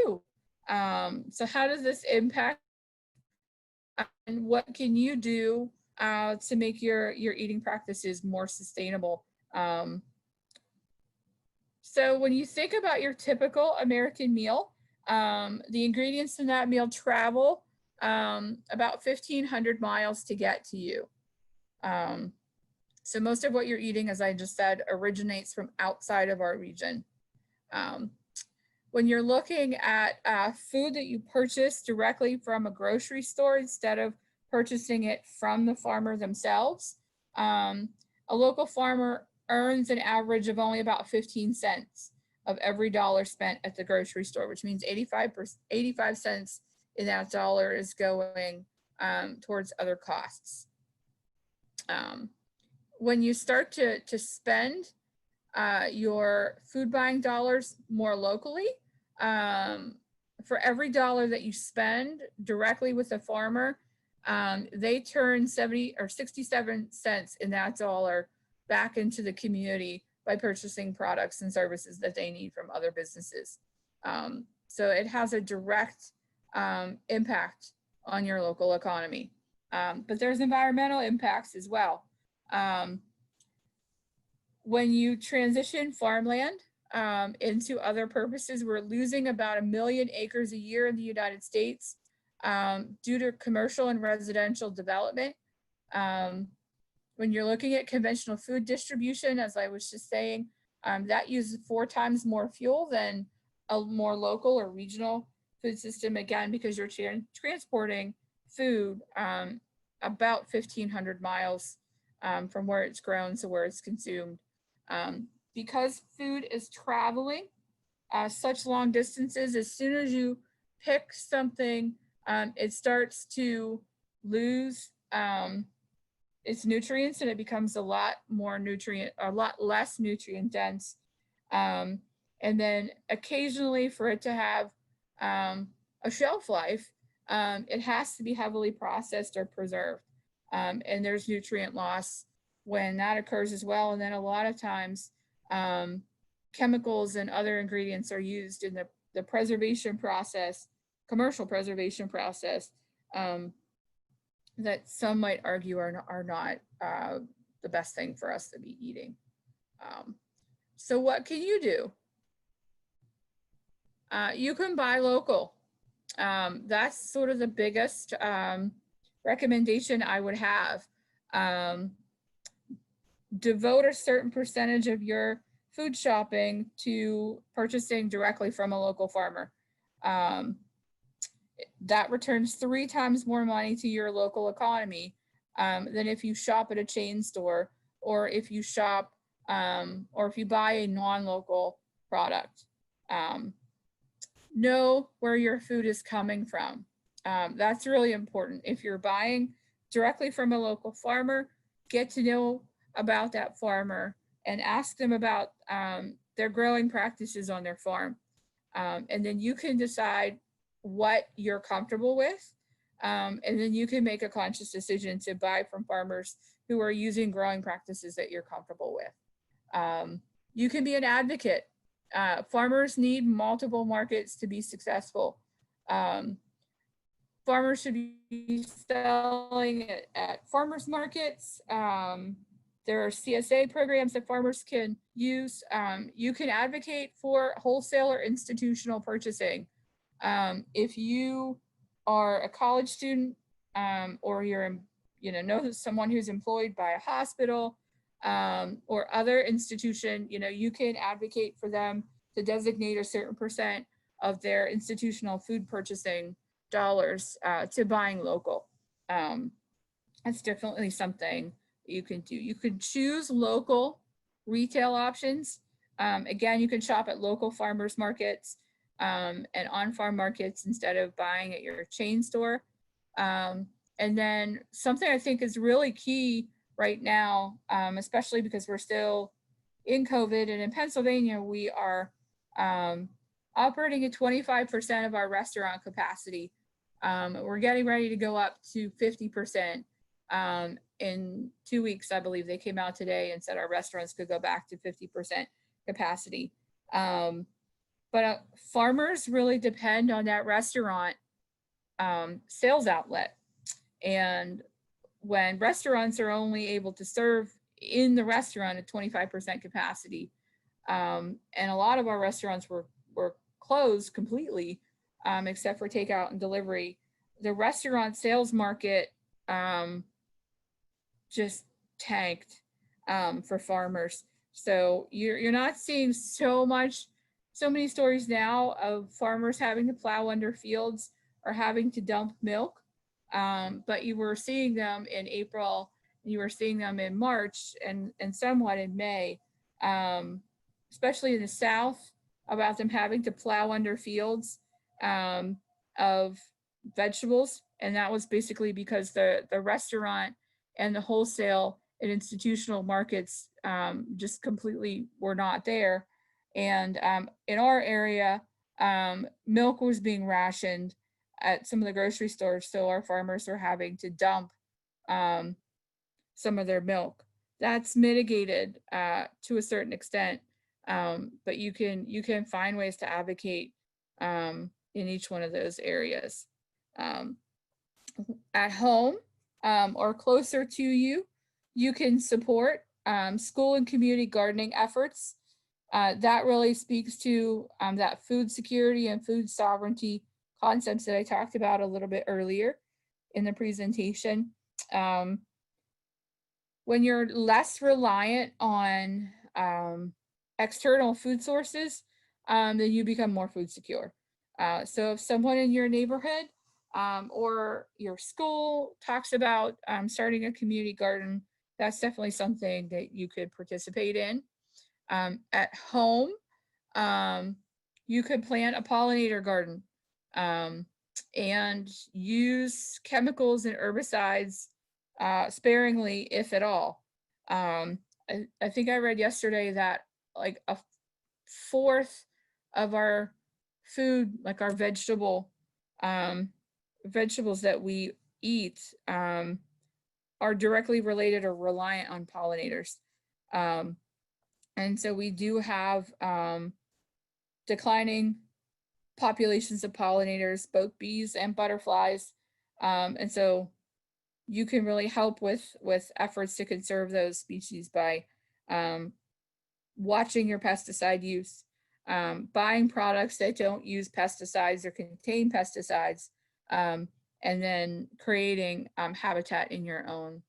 you. So how does this impact, and what can you do to make your eating practices more sustainable? Um, so when you think about your typical American meal, the ingredients in that meal travel about 1,500 miles to get to you. Um, so most of what you're eating, as I just said, originates from outside of our region. Um, when you're looking at food that you purchase directly from a grocery store instead of purchasing it from the farmer themselves, a local farmer earns an average of only about 15 cents of every dollar spent at the grocery store, which means 85 cents in that dollar is going towards other costs. When you start to spend your food buying dollars more locally, for every dollar that you spend directly with the farmer, they turn 70 or 67 cents in that dollar back into the community by purchasing products and services that they need from other businesses. So it has a direct impact on your local economy. But there's environmental impacts as well. When you transition farmland into other purposes, we're losing about 1 million acres a year in the United States due to commercial and residential development. When you're looking at conventional food distribution, as I was just saying, that uses 4 times more fuel than a more local or regional food system, again, because you're transporting food about 1,500 miles from where it's grown to where it's consumed. Because food is traveling such long distances, as soon as you pick something, it starts to lose its nutrients, and it becomes a lot less nutrient dense. And then occasionally, for it to have a shelf life, it has to be heavily processed or preserved. And there's nutrient loss when that occurs as well. And then a lot of times, chemicals and other ingredients are used in the preservation process, commercial preservation process, that some might argue are not the best thing for us to be eating. So what can you do? You can buy local. That's sort of the biggest recommendation I would have. Devote a certain percentage of your food shopping to purchasing directly from a local farmer. That returns 3 times more money to your local economy than if you shop at a chain store, or if you shop or if you buy a non-local product. Know where your food is coming from. That's really important. If you're buying directly from a local farmer, get to know about that farmer and ask them about their growing practices on their farm. And then you can decide what you're comfortable with. And then you can make a conscious decision to buy from farmers who are using growing practices that you're comfortable with. You can be an advocate. Farmers need multiple markets to be successful. Farmers should be selling at farmers markets. There are CSA programs that farmers can use. You can advocate for wholesale or institutional purchasing. If you are a college student or you're, know someone who's employed by a hospital or other institution, you can advocate for them to designate a certain percent of their institutional food purchasing dollars to buying local. That's definitely something you can do. You could choose local retail options. Again, you can shop at local farmers markets and on-farm markets instead of buying at your chain store. And then something I think is really key right now, especially because we're still in COVID, and in Pennsylvania, we are operating at 25% of our restaurant capacity. We're getting ready to go up to 50%. In 2 weeks, I believe they came out today and said our restaurants could go back to 50% capacity. but farmers really depend on that restaurant sales outlet. And when restaurants are only able to serve in the restaurant at 25% capacity, and a lot of our restaurants were closed completely, except for takeout and delivery, the restaurant sales market just tanked for farmers. So you're not seeing so many stories now of farmers having to plow under fields or having to dump milk. But you were seeing them in April, you were seeing them in March and somewhat in May, um, especially in the South, about them having to plow under fields um, of vegetables. And that was basically because the restaurant and the wholesale and institutional markets just completely were not there. And in our area, milk was being rationed at some of the grocery stores, so our farmers were having to dump um, some of their milk. That's mitigated to a certain extent, but you can find ways to advocate in each one of those areas. Um, at home or closer to you, you can support school and community gardening efforts. That really speaks to that food security and food sovereignty concepts that I talked about a little bit earlier in the presentation. Um, when you're less reliant on external food sources, then you become more food secure. So if someone in your neighborhood or your school talks about starting a community garden, that's definitely something that you could participate in. At home, um, you could plant a pollinator garden um, and use chemicals and herbicides sparingly, if at all. I think I read yesterday that like a fourth of our food, like our um, vegetables that we eat, are directly related or reliant on pollinators. Um, and so we do have declining populations of pollinators, both bees and butterflies. And so you can really help with efforts to conserve those species by um, watching your pesticide use, buying products that don't use pesticides or contain pesticides, um, and then creating habitat in your own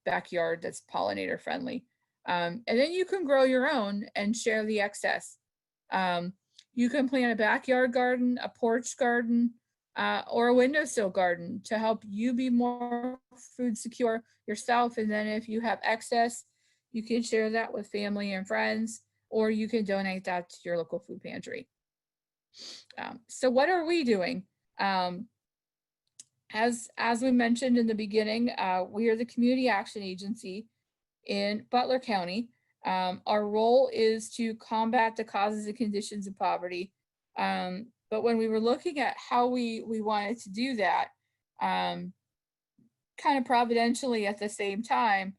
backyard that's pollinator friendly. And then you can grow your own and share the excess. Um, you can plant a backyard garden, a porch garden, or a windowsill garden to help you be more food secure yourself. And then if you have excess, you can share that with family and friends, or you can donate that to your local food pantry. So what are we doing? Um, as we mentioned in the beginning, we are the Community Action Agency in Butler County. Our role is to combat the causes and conditions of poverty. But when we were looking at how we wanted to do that, kind of providentially at the same time,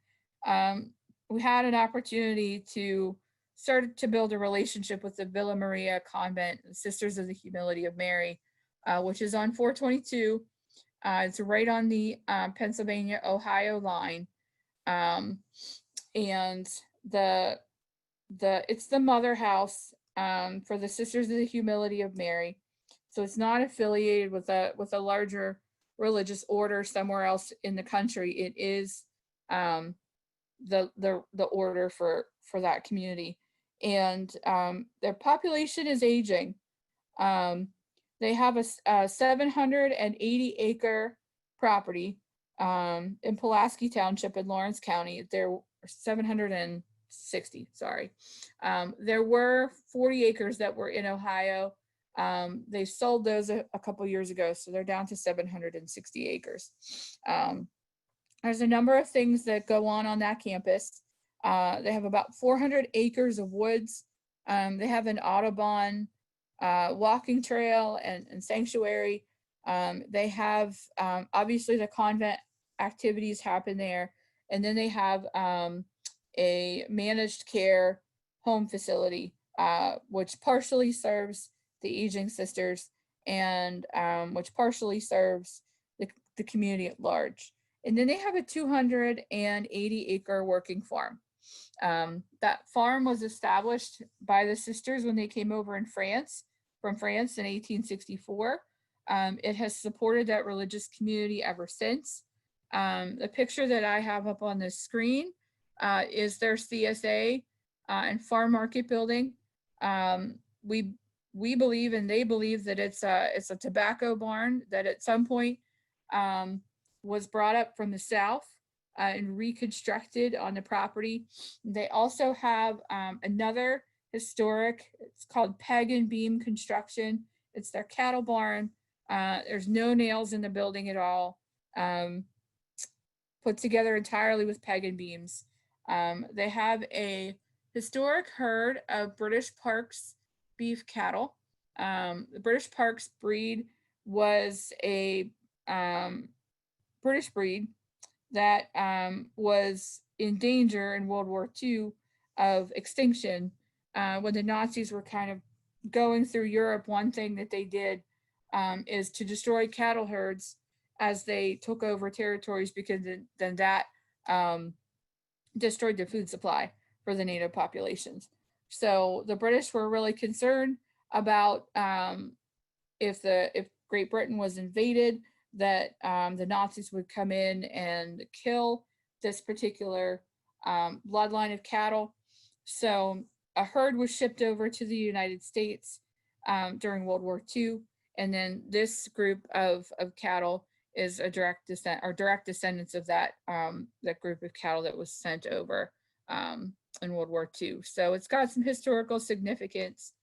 we had an opportunity to start to build a relationship with the Villa Maria Convent, Sisters of the Humility of Mary, which is on 422. It's right on the Pennsylvania-Ohio line. Um, and the it's the mother house for the Sisters of the Humility of Mary. So it's not affiliated with a larger religious order somewhere else in the country. It is the order for that community, and their population is aging. Um, they have a 780 acre property in Pulaski Township in Lawrence County. There were 760, sorry. There were 40 acres that were in Ohio. They sold those a couple years ago, so they're down to 760 acres. There's a number of things that go on that campus. They have about 400 acres of woods. They have an Audubon walking trail and sanctuary. They have obviously the convent activities happen there, and then they have a managed care home facility which partially serves the aging sisters and which partially serves the community at large. And then they have a 280-acre working farm. That farm was established by the sisters when they came over from France in 1864. It has supported that religious community ever since. The picture that I have up on the screen is their CSA and farm market building. We believe and they believe that it's a tobacco barn that at some point was brought up from the south and reconstructed on the property. They also have another historic, it's called Peg and Beam Construction. It's their cattle barn. There's no nails in the building at all. Put together entirely with peg and beams. They have a historic herd of British Parks beef cattle. The British Parks breed was a British breed that was in danger in World War II of extinction. When the Nazis were kind of going through Europe, one thing that they did is to destroy cattle herds as they took over territories, because then that destroyed the food supply for the native populations. So the British were really concerned about if Great Britain was invaded, that the Nazis would come in and kill this particular bloodline of cattle. So a herd was shipped over to the United States during World War II, and then this group of cattle is a direct descendants of that group of cattle that was sent over in World War II. So it's got some historical significance.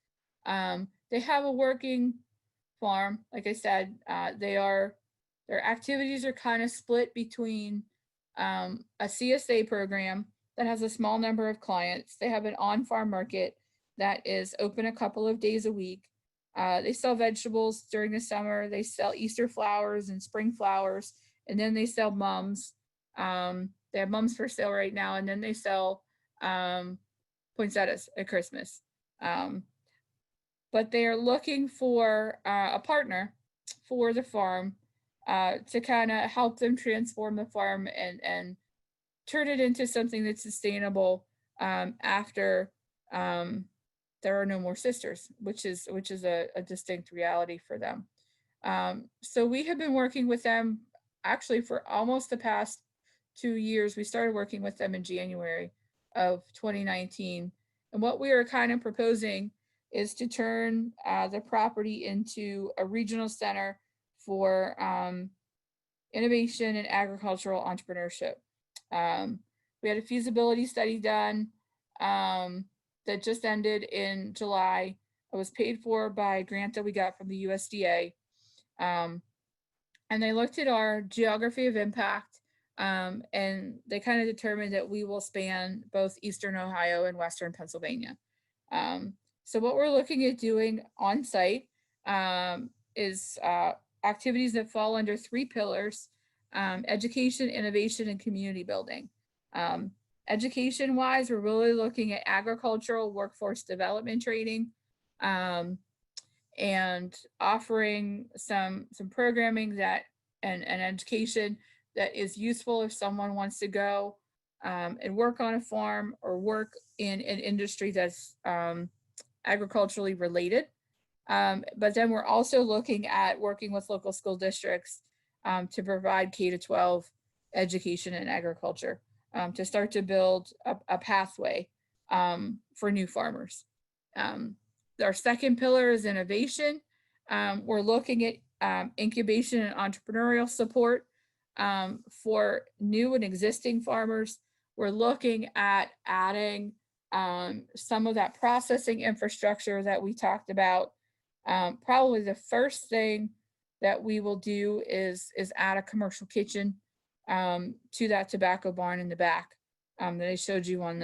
They have a working farm. Like I said, their activities are kind of split between a CSA program that has a small number of clients. They have an on-farm market that is open a couple of days a week. They sell vegetables during the summer. They sell Easter flowers and spring flowers, and then they sell mums. They have mums for sale right now, and then they sell poinsettias at Christmas. But they are looking for a partner for the farm to kind of help them transform the farm and turn it into something that's sustainable after there are no more sisters, which is a distinct reality for them. So we have been working with them actually for almost the past 2 years. We started working with them in January of 2019. And what we are kind of proposing is to turn the property into a regional center for innovation and agricultural entrepreneurship. We had a feasibility study done that just ended in July. It was paid for by a grant that we got from the USDA. And they looked at our geography of impact, and they kind of determined that we will span both Eastern Ohio and Western Pennsylvania. So what we're looking at doing on site is activities that fall under 3 pillars: education, innovation, and community building. Education wise, we're really looking at agricultural workforce development training, and offering some programming that and education that is useful if someone wants to go and work on a farm or work in an industry that's agriculturally related. But then we're also looking at working with local school districts to provide K-12 education in agriculture, to start to build a pathway for new farmers. Our second pillar is innovation. We're looking at incubation and entrepreneurial support for new and existing farmers. We're looking at adding some of that processing infrastructure that we talked about. Probably the first thing that we will do is add a commercial kitchen to that tobacco barn in the back that I showed you on